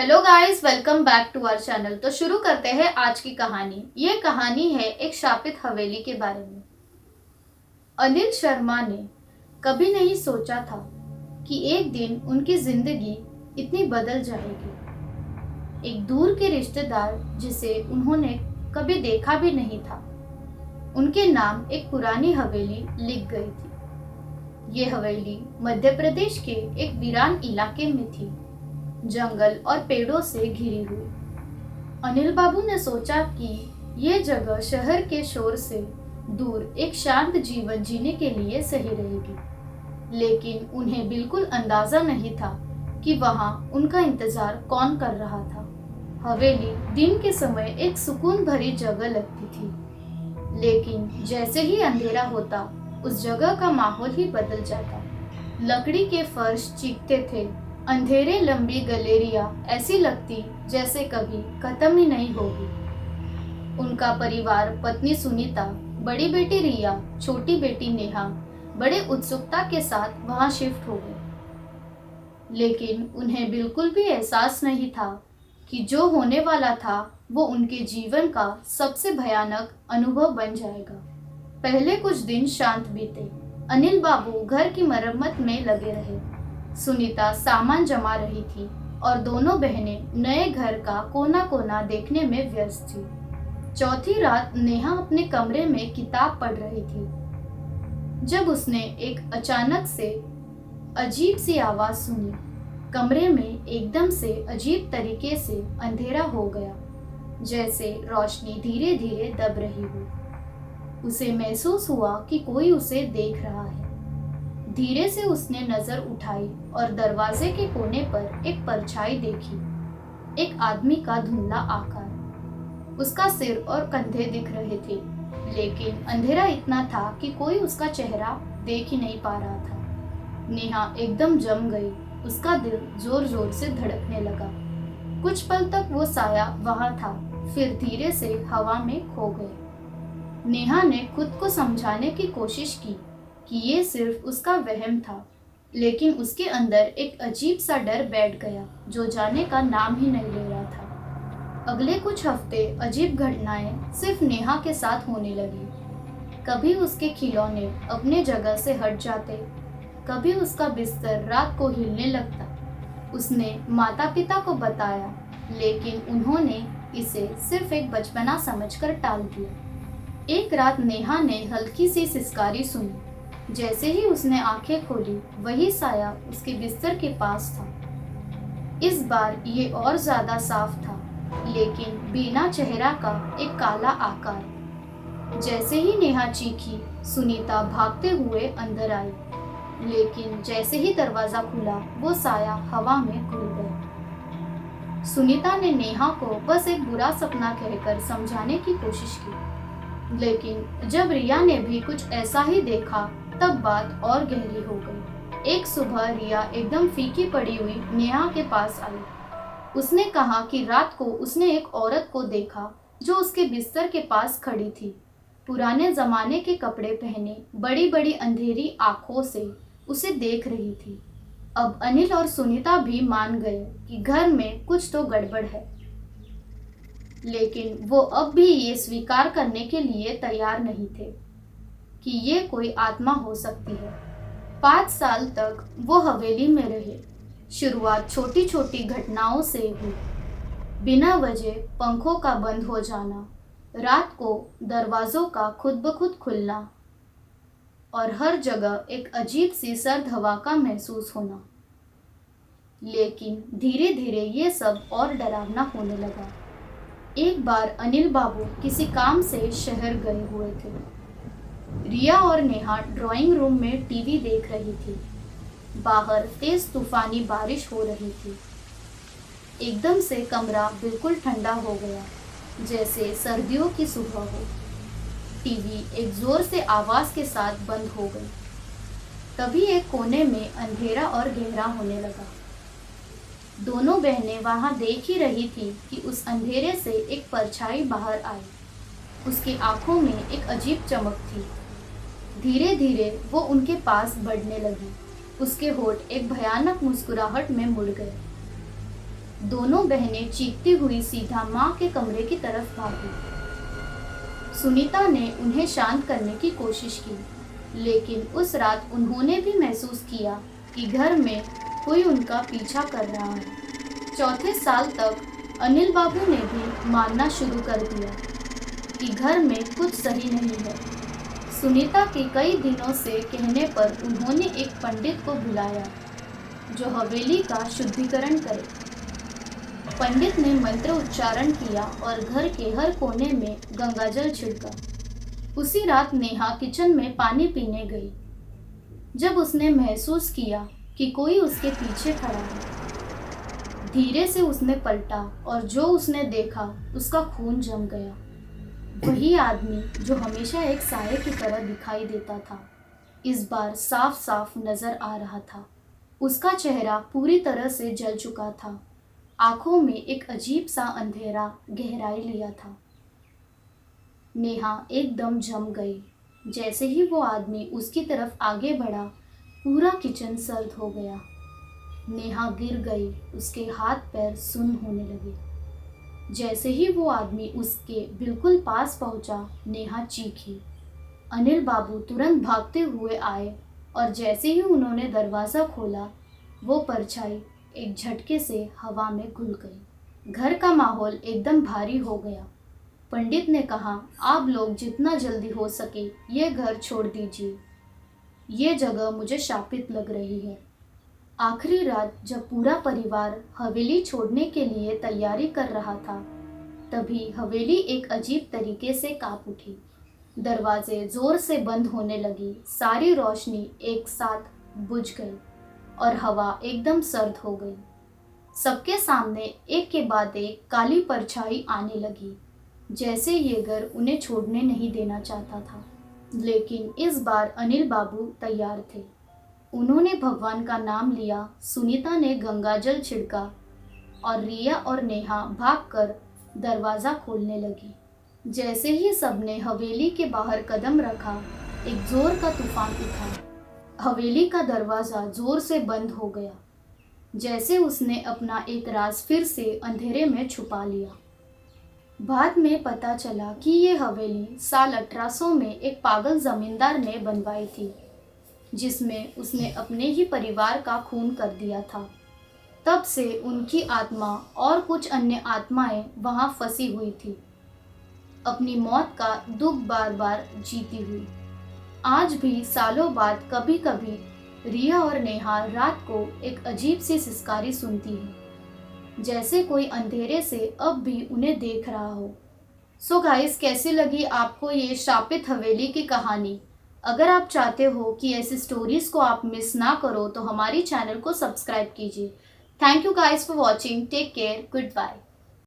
Hello guys, welcome back to our channel. तो शुरू करते हैं आज की कहानी। ये कहानी है एक शापित हवेली के बारे में। अनिल शर्मा ने कभी नहीं सोचा था कि एक दिन उनकी जिंदगी इतनी बदल जाएगी। एक दूर के रिश्तेदार जिसे उन्होंने कभी देखा भी नहीं था, उनके नाम एक पुरानी हवेली लिख गई थी। ये हवेली मध्य प्रदेश के एक वीरान इलाके में थी, जंगल और पेड़ों से घिरी हुई। अनिल बाबू ने सोचा कि ये जगह शहर के शोर से दूर एक शांत जीवन जीने के लिए सही रहेगी, लेकिन उन्हें बिल्कुल अंदाजा नहीं था कि वहाँ उनका इंतजार कौन कर रहा था। हवेली दिन के समय एक सुकून भरी जगह लगती थी, लेकिन जैसे ही अंधेरा होता उस जगह का माहौल ही बदल जाता। लकड़ी के फर्श चीखते थे, अंधेरे लंबी गलेरिया ऐसी लगती जैसे कभी खत्म ही नहीं होगी। उनका परिवार, पत्नी सुनीता, बड़ी बेटी रिया, छोटी बेटी नेहा बड़े उत्सुकता के साथ वहां शिफ्ट हो गए, लेकिन उन्हें बिल्कुल भी एहसास नहीं था कि जो होने वाला था वो उनके जीवन का सबसे भयानक अनुभव बन जाएगा। पहले कुछ दिन शांत बीते। अनिल बाबू घर की मरम्मत में लगे रहे, सुनीता सामान जमा रही थी और दोनों बहनें नए घर का कोना कोना देखने में व्यस्त थी। चौथी रात नेहा अपने कमरे में किताब पढ़ रही थी जब उसने एक अचानक से अजीब सी आवाज सुनी। कमरे में एकदम से अजीब तरीके से अंधेरा हो गया, जैसे रोशनी धीरे धीरे दब रही हो। उसे महसूस हुआ कि कोई उसे देख रहा है। धीरे से उसने नजर उठाई और दरवाजे के कोने पर एक परछाई देखी, एक आदमी का धुंधला आकार। उसका सिर और कंधे दिख रहे थे, लेकिन अंधेरा इतना था कि कोई उसका चेहरा देख ही नहीं पा रहा था। नेहा एकदम जम गई, उसका दिल जोर जोर से धड़कने लगा। कुछ पल तक वो साया वहां था, फिर धीरे से हवा में खो गए। नेहा ने खुद को समझाने की कोशिश की कि ये सिर्फ उसका वहम था, लेकिन उसके अंदर एक अजीब सा डर बैठ गया जो जाने का नाम ही नहीं ले रहा था। अगले कुछ हफ्ते अजीब घटनाएं सिर्फ नेहा के साथ होने लगी। कभी उसके खिलौने अपने जगह से हट जाते, कभी उसका बिस्तर रात को हिलने लगता। उसने माता पिता को बताया, लेकिन उन्होंने इसे सिर्फ एक बचपना समझकर टाल दिया। एक रात नेहा ने हल्की सी सिसकारी सुनी। जैसे ही उसने आंखें खोली, वही साया उसके बिस्तर के पास था। इस बार ये और ज्यादा साफ था, लेकिन बिना चेहरा का एक काला आकार। जैसे ही नेहा चीखी, सुनीता भागते हुए अंदर आई, लेकिन जैसे ही दरवाजा खुला वो साया हवा में घुल गया। सुनीता ने नेहा को बस एक बुरा सपना कहकर समझाने की कोशिश की, लेकिन जब रिया ने भी कुछ ऐसा ही देखा तब बात और गहरी हो गई। एक सुबह रिया एकदम फीकी पड़ी हुई नेहा के पास आई। उसने कहा कि रात को उसने एक औरत को देखा जो उसके बिस्तर के पास खड़ी थी, पुराने जमाने के कपड़े पहने, बड़ी बड़ी अंधेरी आंखों से उसे देख रही थी। अब अनिल और सुनीता भी मान गए कि घर में कुछ तो गड़बड़ है, लेकिन वो अब भी ये स्वीकार करने के लिए तैयार नहीं थे कि ये कोई आत्मा हो सकती है। 5 साल तक वो हवेली में रहे। शुरुआत छोटी छोटी घटनाओं से हुई, बिना वजह पंखों का बंद हो जाना, रात को दरवाजों का खुद ब खुद खुलना और हर जगह एक अजीब सी सर्द हवा का महसूस होना। लेकिन धीरे धीरे ये सब और डरावना होने लगा। एक बार अनिल बाबू किसी काम से शहर गए हुए थे। रिया और नेहा ड्राइंग रूम में टीवी देख रही थी। बाहर तेज तूफानी बारिश हो रही थी। एकदम से कमरा बिल्कुल ठंडा हो गया, जैसे सर्दियों की सुबह हो। टीवी एक जोर से आवाज के साथ बंद हो गई। तभी एक कोने में अंधेरा और गहरा होने लगा। दोनों बहनें वहां देख ही रही थी कि उस अंधेरे से एक परछाई बाहर आई। उसकी आंखों में एक अजीब चमक थी। धीरे धीरे वो उनके पास बढ़ने लगी। उसके होठ एक भयानक मुस्कुराहट में मुड़ गए। दोनों बहनें चीखती हुई सीधा माँ के कमरे की तरफ भागी। सुनीता ने उन्हें शांत करने की कोशिश की, लेकिन उस रात उन्होंने भी महसूस किया कि घर में कोई उनका पीछा कर रहा है। चौथे साल तक अनिल बाबू ने भी मानना शुरू कर दिया कि घर में कुछ सही नहीं है। सुनीता के कई दिनों से कहने पर उन्होंने एक पंडित को बुलाया जो हवेली का शुद्धिकरण करे। पंडित ने मंत्र उच्चारण किया और घर के हर कोने में गंगाजल छिड़का। उसी रात नेहा किचन में पानी पीने गई। जब उसने महसूस किया कि कोई उसके पीछे खड़ा है, धीरे से उसने पलटा और जो उसने देखा उसका खून जम गया। वही आदमी जो हमेशा एक साये की तरह दिखाई देता था, इस बार साफ साफ नजर आ रहा था। उसका चेहरा पूरी तरह से जल चुका था। आंखों में एक अजीब सा अंधेरा गहराई लिया था। नेहा एकदम जम गई। जैसे ही वो आदमी उसकी तरफ आगे बढ़ा, पूरा किचन सर्द हो गया। नेहा गिर गई। उसके हाथ पैर सुन्न होने लगे। जैसे ही वो आदमी उसके बिल्कुल पास पहुंचा, नेहा चीखी। अनिल बाबू तुरंत भागते हुए आए और जैसे ही उन्होंने दरवाज़ा खोला, वो परछाई एक झटके से हवा में घुल गई। घर का माहौल एकदम भारी हो गया। पंडित ने कहा, आप लोग जितना जल्दी हो सके ये घर छोड़ दीजिए। ये जगह मुझे शापित लग रही है। आखिरी रात जब पूरा परिवार हवेली छोड़ने के लिए तैयारी कर रहा था, तभी हवेली एक अजीब तरीके से कांप उठी। दरवाजे जोर से बंद होने लगी, सारी रोशनी एक साथ बुझ गई और हवा एकदम सर्द हो गई। सबके सामने एक के बाद एक काली परछाई आने लगी, जैसे ये घर उन्हें छोड़ने नहीं देना चाहता था। लेकिन इस बार अनिल बाबू तैयार थे। उन्होंने भगवान का नाम लिया, सुनीता ने गंगाजल छिड़का और रिया और नेहा भागकर दरवाज़ा खोलने लगी। जैसे ही सबने हवेली के बाहर कदम रखा, एक जोर का तूफान उठा। हवेली का दरवाज़ा जोर से बंद हो गया, जैसे उसने अपना एक राज फिर से अंधेरे में छुपा लिया। बाद में पता चला कि ये हवेली साल 1800 में एक पागल जमींदार ने बनवाई थी, जिसमें उसने अपने ही परिवार का खून कर दिया था। तब से उनकी आत्मा और कुछ अन्य आत्माएं वहां फंसी हुई थी, अपनी मौत का दुख बार बार जीती हुई। आज भी सालों बाद कभी कभी रिया और नेहा रात को एक अजीब सी सिसकारी सुनती है, जैसे कोई अंधेरे से अब भी उन्हें देख रहा हो। सो गाइस, कैसी लगी आपको ये शापित हवेली की कहानी? अगर आप चाहते हो कि ऐसी स्टोरीज़ को आप मिस ना करो तो हमारी चैनल को सब्सक्राइब कीजिए। Thank you guys for watching. Take care. Good bye.